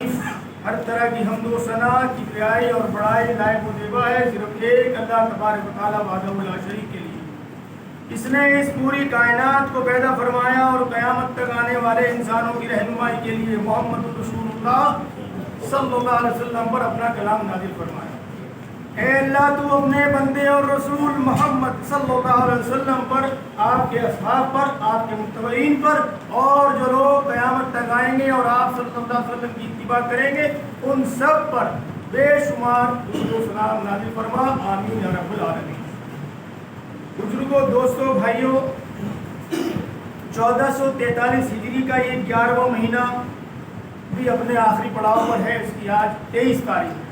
ہر طرح کی حمد و ثنا کی پیائی اور بڑائی لائق و زیبا ہے صرف ایک اللہ تبارک و تعالیٰ وحدہ لا شریک کے لیے۔ اس نے اس پوری کائنات کو پیدا فرمایا اور قیامت تک آنے والے انسانوں کی رہنمائی کے لیے محمد رسول اللہ صلی اللہ علیہ وسلم پر اپنا کلام نازل فرمایا۔ اے اللہ تو اپنے بندے اور رسول محمد صلی اللہ علیہ وسلم پر، آپ کے اصحاب پر، آپ کے متبعین پر اور جو لوگ قیامت تک آئیں گے اور آپ صلی اللہ علیہ وسلم کی اتباع کریں گے ان سب پر بے شمار درود و سلام نازل فرما، آمین یا رب العالمین۔ بزرگوں، دوستوں، بھائیوں، 1443 ہجری کا یہ 11واں مہینہ بھی اپنے آخری پڑاؤ پر ہے۔ اس کی آج 23 تاریخ ہے۔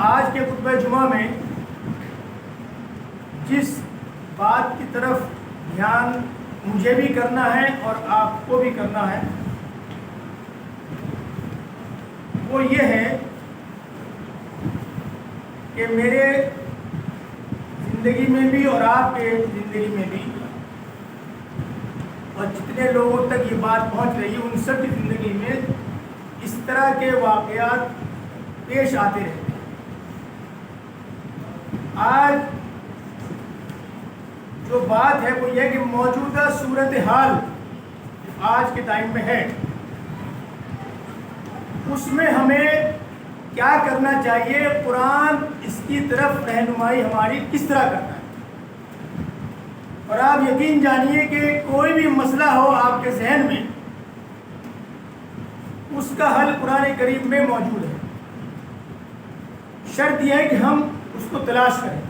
آج کے خطبہ جمعہ میں جس بات کی طرف دھیان مجھے بھی کرنا ہے اور آپ کو بھی کرنا ہے وہ یہ ہے کہ میرے زندگی میں بھی اور آپ کے زندگی میں بھی اور جتنے لوگوں تک یہ بات پہنچ رہی ہے ان سب کی زندگی میں اس طرح کے واقعات پیش آتے رہتے ہیں۔ آج جو بات ہے وہ یہ کہ موجودہ صورتحال آج کے ٹائم میں ہے، اس میں ہمیں کیا کرنا چاہیے، قرآن اس کی طرف رہنمائی ہماری کس طرح کرتا ہے۔ اور آپ یقین جانیے کہ کوئی بھی مسئلہ ہو آپ کے ذہن میں، اس کا حل قرآن کریم میں موجود ہے۔ شرط یہ ہے کہ ہم اس کو تلاش کریں۔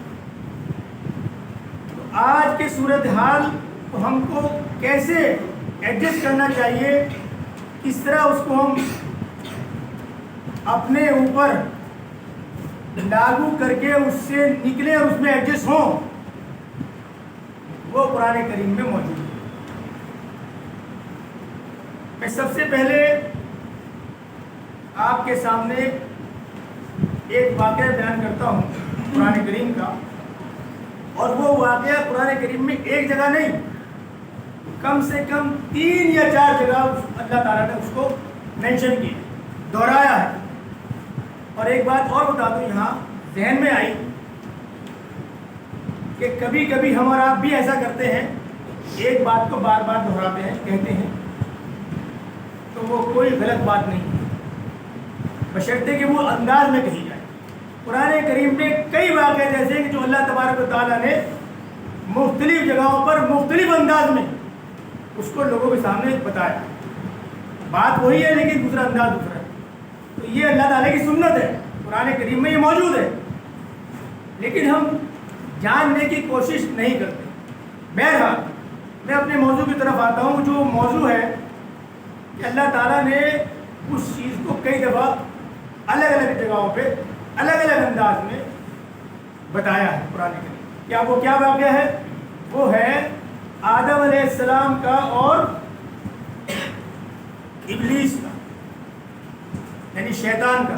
تو آج کے صورتحال کو ہم کو کیسے ایڈجسٹ کرنا چاہیے، کس طرح اس کو ہم اپنے اوپر لاگو کر کے اس سے نکلیں اور اس میں ایڈجسٹ ہوں، وہ قرآن کریم میں موجود ہے۔ میں سب سے پہلے آپ کے سامنے ایک واقعہ بیان کرتا ہوں قرآن کریم کا، اور وہ واقعہ قرآن کریم میں ایک جگہ نہیں، کم سے کم 3 یا 4 جگہ اللہ تعالیٰ نے اس کو مینشن کیا، دہرایا ہے۔ اور ایک بات اور بتا دوں، یہاں ذہن میں آئی کہ کبھی کبھی ہم اور آپ بھی ایسا کرتے ہیں، ایک بات کو بار بار دہراتے ہیں، کہتے ہیں، تو وہ کوئی غلط بات نہیں ہے بشرطے کہ وہ انداز میں کہی جائے۔ قرآن کریم میں کئی واقعے جیسے کہ جو اللہ تبارک و تعالیٰ نے مختلف جگہوں پر مختلف انداز میں اس کو لوگوں کے سامنے بتایا۔ بات وہی ہے لیکن دوسرا انداز دوسرا ہے۔ تو یہ اللہ تعالیٰ کی سنت ہے، قرآن کریم میں یہ موجود ہے، لیکن ہم جاننے کی کوشش نہیں کرتے۔ بہرحال میں اپنے موضوع کی طرف آتا ہوں۔ جو موضوع ہے کہ اللہ تعالیٰ نے اس چیز کو کئی دفعہ الگ الگ جگہوں پہ الگ الگ انداز میں بتایا ہے قرآن کریم۔ وہ کیا واقعہ ہے؟ وہ ہے آدم علیہ السلام کا اور ابلیس کا، یعنی شیطان کا،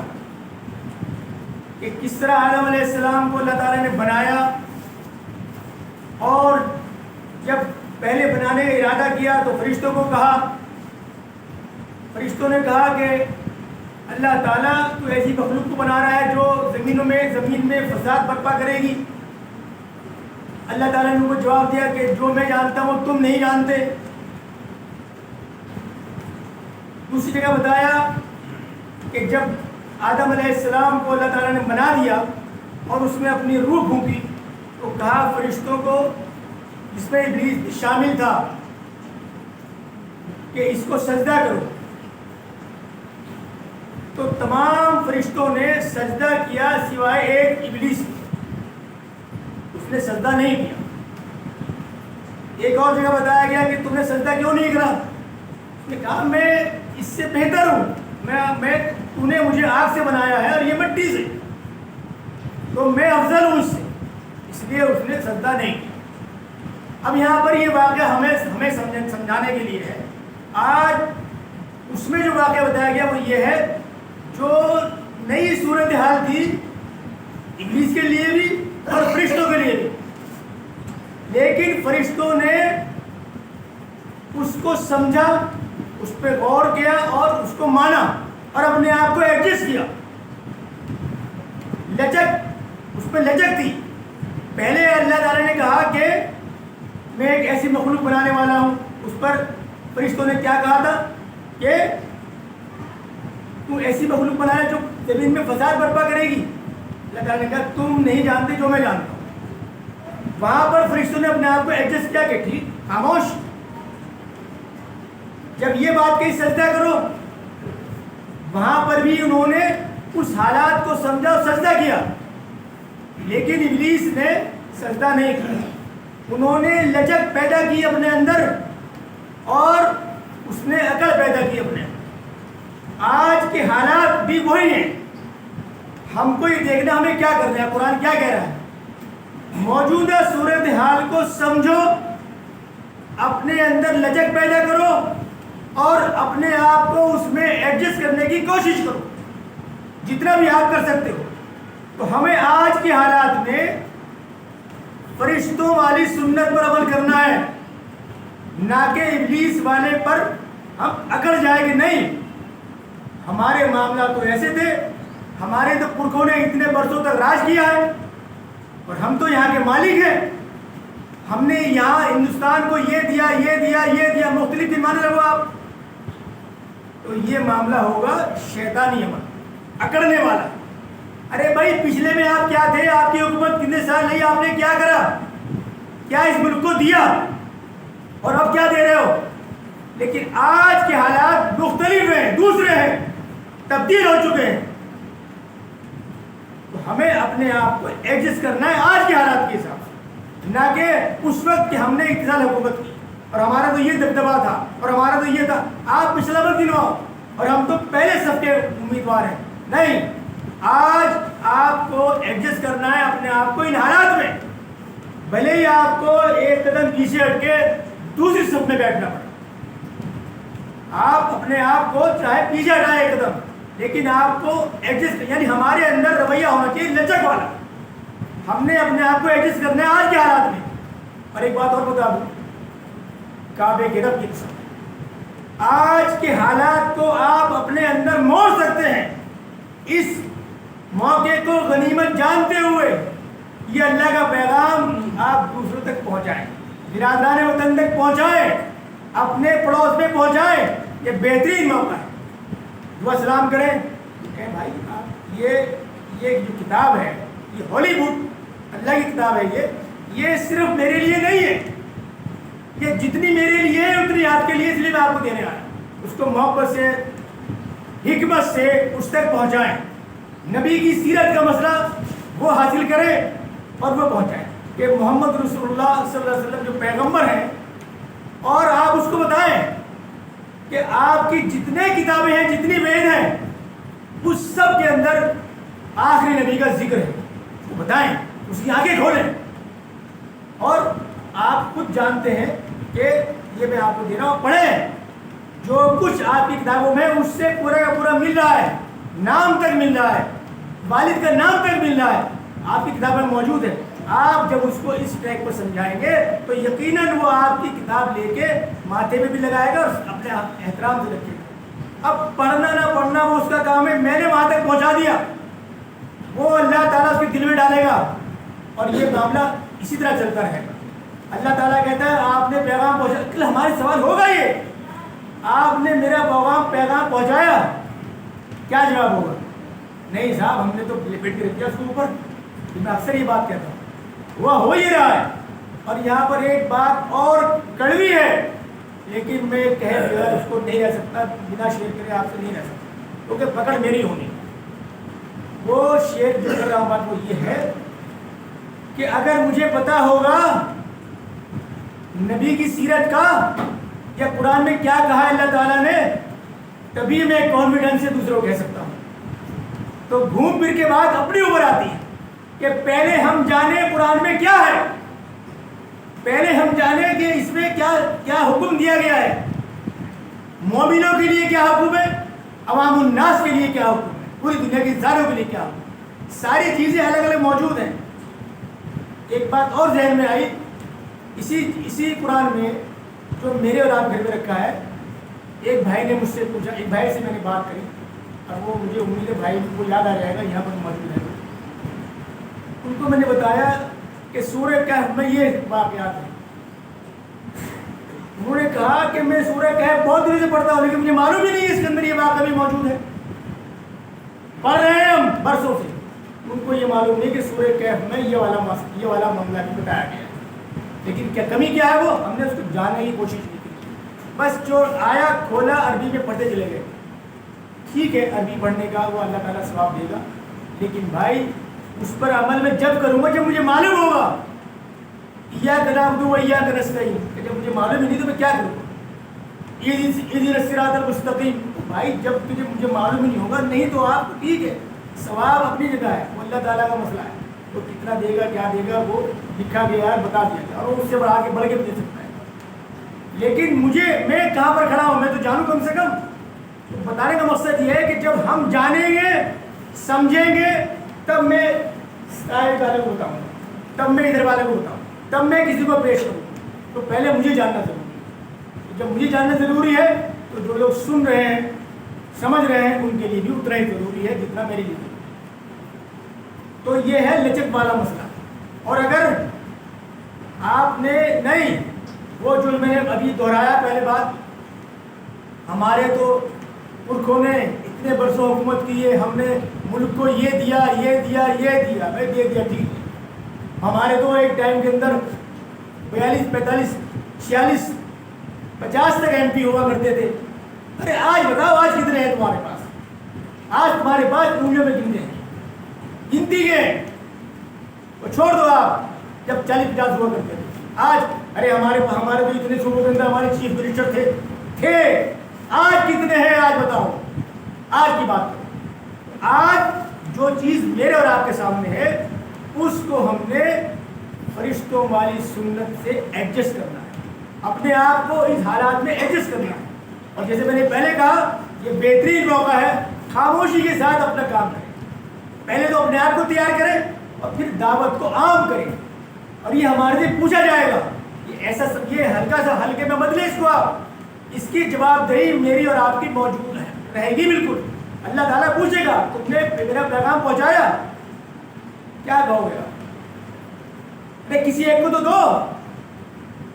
کہ کس طرح آدم علیہ السلام کو اللہ تعالیٰ نے بنایا، اور جب پہلے بنانے کا ارادہ کیا تو فرشتوں کو کہا، فرشتوں نے کہا کہ اللہ تعالیٰ تو ایسی مخلوق کو بنا رہا ہے جو زمین میں فساد برپا کرے گی۔ اللہ تعالیٰ نے ان کو جواب دیا کہ جو میں جانتا ہوں تم نہیں جانتے۔ دوسری جگہ بتایا کہ جب آدم علیہ السلام کو اللہ تعالیٰ نے بنا دیا اور اس میں اپنی روح پھونکی تو کہا فرشتوں کو، جس میں ابلیس بھی شامل تھا، کہ اس کو سجدہ کرو۔ تو تمام فرشتوں نے سجدہ کیا سوائے ایک ابلیس کی، اس نے سجدہ نہیں کیا۔ ایک اور جگہ بتایا گیا کہ تم نے سجدہ کیوں نہیں کرا؟ اس نے کہا میں اس سے بہتر ہوں، تو نے مجھے آگ سے بنایا ہے اور یہ مٹی سے، تو میں افضل ہوں اس سے، اس لیے اس نے سجدہ نہیں کیا۔ اب یہاں پر یہ واقعہ ہمیں سمجھانے کے لیے ہے۔ آج اس میں جو واقعہ بتایا گیا وہ یہ ہے، جو نئی صورتحال تھی ابلیس کے لیے بھی اور فرشتوں کے لیے بھی، لیکن فرشتوں نے اس کو سمجھا اس پہ غور کیا اور اس کو مانا اور اپنے آپ کو ایڈجسٹ کیا. لچک، اس پہ لچک تھی. پہلے اللہ تعالیٰ نے کہا کہ میں ایک ایسی مخلوق بنانے والا ہوں. اس پر فرشتوں نے کیا کہا تھا کہ تم ایسی مخلوق بنانا جو زمین میں فساد برپا کرے گی. اللہ تعالیٰ نے کہا تم نہیں جانتے جو میں جانتا ہوں. وہاں پر فرشتوں نے اپنے آپ کو ایڈجسٹ کیا کہ ٹھیک خاموش. جب یہ بات کہی سجدہ کرو، وہاں پر بھی انہوں نے اس حالات کو سمجھا اور سجدہ کیا، لیکن ابلیس نے سجدہ نہیں کیا. انہوں نے لچک پیدا کی اپنے اندر اور اس نے عقل پیدا کی اپنے اندر. آج کے حالات بھی وہی ہیں. ہم کو یہ دیکھنا ہمیں کیا کرنا ہے. قرآن کیا کہہ رہا ہے؟ موجودہ صورتحال کو سمجھو، اپنے اندر لچک پیدا کرو اور اپنے آپ کو اس میں ایڈجسٹ کرنے کی کوشش کرو جتنا بھی آپ کر سکتے ہو. تو ہمیں آج کے حالات میں فرشتوں والی سنت پر عمل کرنا ہے، نہ کہ ابلیس والے پر ہم اکڑ جائیں کہ نہیں ہمارے معاملات تو ایسے تھے، ہمارے تو پرکھوں نے اتنے برسوں تک راج کیا ہے اور ہم تو یہاں کے مالک ہیں، ہم نے یہاں ہندوستان کو یہ دیا یہ دیا یہ دیا، مختلف دن مانے لگو آپ. تو یہ معاملہ ہوگا شیطانی عمل، اکڑنے والا. ارے بھائی پچھلے میں آپ کیا تھے؟ آپ کی حکومت کتنے سال رہی؟ آپ نے کیا کرا؟ کیا اس ملک کو دیا؟ اور اب کیا دے رہے ہو؟ لیکن آج کے حالات مختلف ہیں، دوسرے ہیں، تبدیل ہو چکے ہیں. تو ہمیں اپنے آپ کو ایڈجسٹ کرنا ہے آج کے حالات کے حساب سے، نہ کہ اس وقت کہ ہم نے 21 سال حکومت کی اور ہمارا تو یہ دبدبا تھا اور ہمارا تو یہ تھا. آپ پچھلا وقت گنواؤ اور ہم تو پہلے سب کے امیدوار ہیں. نہیں، آج آپ کو ایڈجسٹ کرنا ہے اپنے آپ کو ان حالات میں. بھلے ہی آپ کو ایک قدم پیچھے ہٹ کے دوسری صف میں بیٹھنا پڑے، آپ اپنے آپ کو چاہے پیچھے ہٹائیں ایک قدم، لیکن آپ کو ایڈجسٹ، یعنی ہمارے اندر رویہ ہونا چاہیے لچک والا. ہم نے اپنے آپ کو ایڈجسٹ کرنا ہے آج کے حالات میں. اور ایک بات اور بتا دوں، کعبے کے رب کی قسم، آج کے حالات کو آپ اپنے اندر موڑ سکتے ہیں. اس موقع کو غنیمت جانتے ہوئے یہ اللہ کا پیغام آپ دوسروں تک پہنچائیں، برادران وطن تک پہنچائیں، اپنے پڑوس میں پہنچائیں. یہ بہترین موقع ہے. دعا سلام کریں کہ بھائی یہ جو کتاب ہے یہ ہولی بک اللہ کی کتاب ہے. یہ صرف میرے لیے نہیں ہے، یہ جتنی میرے لیے ہے اتنی آپ کے لیے، اس لیے میں آپ کو دینے آیا. اس کو محبت سے حکمت سے اس تک پہنچائیں. نبی کی سیرت کا مسئلہ وہ حاصل کریں اور وہ پہنچائیں کہ محمد رسول اللہ صلی اللہ علیہ وسلم جو پیغمبر ہیں، اور آپ اس کو بتائیں کہ آپ کی جتنے کتابیں ہیں، جتنی وید ہیں، اس سب کے اندر آخری نبی کا ذکر ہے. وہ بتائیں، اس کی آنکھیں کھولیں. اور آپ خود جانتے ہیں کہ یہ میں آپ کو دے رہا ہوں، پڑھیں. جو کچھ آپ کی کتابوں میں اس سے پورا کا پورا مل رہا ہے، نام تک مل رہا ہے، والد کا نام تک مل رہا ہے، آپ کی کتابیں موجود ہے. آپ جب اس کو اس ٹریک پر سمجھائیں گے تو یقیناً وہ آپ کی کتاب لے کے ماتھے میں بھی لگائے گا اور اپنے احترام سے رکھے گا. اب پڑھنا نہ پڑھنا وہ اس کا کام ہے. میں نے وہاں تک پہنچا دیا، وہ اللہ تعالیٰ اس کے دل میں ڈالے گا اور یہ معاملہ اسی طرح چلتا رہے گا. اللہ تعالیٰ کہتا ہے آپ نے پیغام پہنچا. کل ہمارے سوال ہوگا یہ، آپ نے میرا پیغام پہنچایا، کیا جواب ہوگا؟ نہیں صاحب ہم نے تو لپیٹ کے رکھ دیا اس کے اوپر. میں اکثر یہ بات کہتا ہوں، وہ ہو ہی رہا ہے. اور یہاں پر ایک بات اور کڑوی ہے، لیکن میں اس کو نہیں رہ سکتا، بنا شیئر کرے آپ سے نہیں رہ سکتا، کیونکہ پکڑ میری ہونی. وہ شیئر جو کر رہا ہوں بات وہ یہ ہے کہ اگر مجھے پتا ہوگا نبی کی سیرت کا یا قرآن میں کیا کہا ہے اللہ تعالیٰ نے، تبھی میں کانفیڈنس سے دوسروں کو کہہ سکتا ہوں. تو گھوم پھر کے بعد اپنی عمر آتی ہے کہ پہلے ہم جانیں قرآن میں کیا ہے، پہلے ہم جانیں کہ اس میں کیا حکم دیا گیا ہے، مومنوں کے لیے کیا حکم ہے، عوام الناس کے لیے کیا حکم ہے، پوری دنیا کے انسانوں کے لیے کیا حکم ہے. ساری چیزیں الگ الگ موجود ہیں. ایک بات اور ذہن میں آئی، اسی قرآن میں جو میرے اور آپ گھر میں رکھا ہے، ایک بھائی نے مجھ سے پوچھا، ایک بھائی سے میں نے بات کری، اور وہ مجھے امید ہے بھائی کو یاد آ جائے گا، یہاں پر موجود ہے، ان کو میں نے بتایا کہ سورہ کہف میں یہ واقعات ہیں۔ انہوں نے کہا کہ میں سورہ کہف بہت دن سے پڑھتا ہوں، لیکن مجھے معلوم ہی نہیں ہے اس کے اندر یہ واقعہ بھی موجود ہے، پڑھ رہے ہیں ہم برسوں سے، ان کو یہ معلوم نہیں کہ سورہ کہف میں یہ والا معاملہ بھی بتایا گیا ہے۔ لیکن کیا کمی کیا ہے، وہ ہم نے اس کو جاننے کی کوشش کی تھی، بس جو آیا کھولا عربی میں پڑھتے چلے گئے۔ ٹھیک ہے، عربی پڑھنے کا وہ اللہ تعالیٰ ثواب دے گا، لیکن بھائی اس پر عمل میں جب کروں گا جب مجھے معلوم ہوگا، ایاک نعبد و ایاک نستعین، کہ جب مجھے معلوم ہی نہیں تو میں کیا کروں گا، اہدنا الصراط المستقیم۔ بھائی جب مجھے معلوم ہی نہیں ہوگا، نہیں تو آپ ٹھیک ہے، ثواب اپنی جگہ ہے، وہ اللہ تعالیٰ کا مسئلہ ہے، وہ کتنا دے گا کیا دے گا وہ لکھا گیا ہے، بتا دیا گیا، اور اس سے آگے بڑھ کے بھی دے سکتا ہے۔ لیکن میں کہاں پر کھڑا ہوں، میں تو جانوں کم سے کم۔ تو بتانے کا مقصد یہ ہے کہ جب ہم جانیں گے سمجھیں گے تب میں صاحب والے کو بتاؤں، تب میں ادھر والے کو بتاؤں، تب میں کسی کو پیش کروں۔ تو پہلے مجھے جاننا ضروری ہے، جب مجھے جاننا ضروری ہے تو جو لوگ سن رہے ہیں سمجھ رہے ہیں ان کے لیے بھی اتنا ہی ضروری ہے جتنا میرے لیے۔ تو یہ ہے لچک والا مسئلہ۔ اور اگر آپ نے نہیں، وہ جو میں نے ابھی دہرایا پہلے بات، ہمارے تو پرکھوں نے اتنے برسوں حکومت کی ہے، ہم نے ملک کو یہ دیا یہ دیا یہ دیا، میں دے دیا، ٹھیک ہے۔ ہمارے تو ایک ٹائم کے اندر 42 45 46 50 تک ایم پی ہوا کرتے تھے۔ ارے آج بتاؤ، آج کتنے ہیں تمہارے پاس؟ آج تمہارے پاس انگلیوں میں گنتے ہیں، گنتی کے، وہ چھوڑ دو آپ جب 40 50 ہوا کرتے تھے۔ آج ارے ہمارے تو اتنے صوبوں کے اندر ہمارے چیف منسٹر تھے، آج کتنے ہیں؟ آج بتاؤ، آج کی بات کرو۔ آج جو چیز میرے اور آپ کے سامنے ہے اس کو ہم نے فرشتوں والی سنت سے ایڈجسٹ کرنا ہے، اپنے آپ کو اس حالات میں ایڈجسٹ کرنا ہے۔ اور جیسے میں نے پہلے کہا، یہ بہترین موقع ہے، خاموشی کے ساتھ اپنا کام کریں، پہلے تو اپنے آپ کو تیار کریں اور پھر دعوت کو عام کریں، اور یہ ہمارے سے پوچھا جائے گا، یہ ہلکا سا ہلکے میں بدلے اس کو، آپ اس کی جواب دہی میری اور آپ کی موجود رہے گی بالکل۔ اللہ تعالیٰ پوچھے گا تم نے میرا پیغام پہنچایا؟ کیا کہو گے آپ؟ کسی ایک کو تو دو،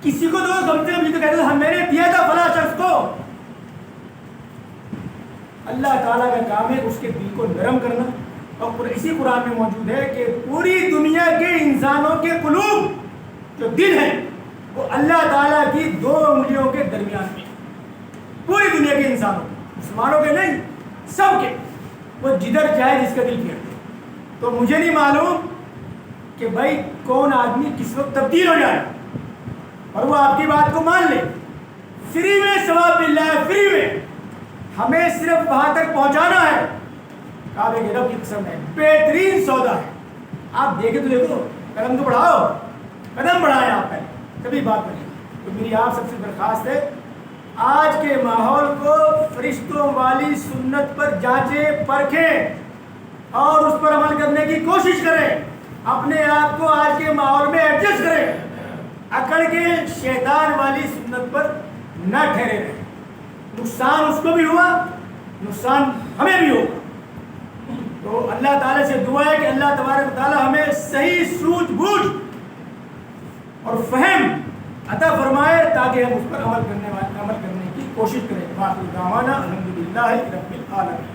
کسی کو دو، کم سے کم یہ تو کہتے ہیں میں نے دیا تھا فلاں شخص کو۔ اللہ تعالیٰ کا کام ہے اس کے دل کو نرم کرنا، اور اسی قرآن میں موجود ہے کہ پوری دنیا کے انسانوں کے قلوب جو دل ہیں وہ اللہ تعالیٰ کی 2 انگلیوں کے درمیان میں، پوری دنیا کے انسانوں، مسلمانوں کے نہیں، سب کے، وہ جدھر جائے جس کا دل پھیر دے۔ تو مجھے نہیں معلوم کہ بھائی کون آدمی کس وقت تبدیل ہو جائے اور وہ آپ کی بات کو مان لے، فری میں ثواب مل رہا ہے، فری میں، ہمیں صرف وہاں تک پہنچانا ہے۔ کعبے کے رب کی قسم ہے، بہترین سودا ہے۔ آپ دیکھیں تو دیکھو، قدم تو بڑھاؤ، قدم بڑھائیں آپ پہلے، تبھی بات بنے گی۔ تو میری آپ سب سے درخواست ہے، آج کے ماحول کو فرشتوں والی سنت پر جانچیں پرکھیں اور اس پر عمل کرنے کی کوشش کریں، اپنے آپ کو آج کے ماحول میں ایڈجسٹ کریں، اکڑ کے شیطان والی سنت پر نہ ٹھہرے رہیں۔ نقصان اس کو بھی ہوا، نقصان ہمیں بھی ہوگا۔ تو اللہ تعالیٰ سے دعا ہے کہ اللہ تبارک و تعالیٰ ہمیں صحیح سوجھ بوجھ اور فہم عطا فرمائے تاکہ ہم اس پر عمل کرنے کی کوشش کریں۔ باقی دعوانا الحمدللہ رب العالمین۔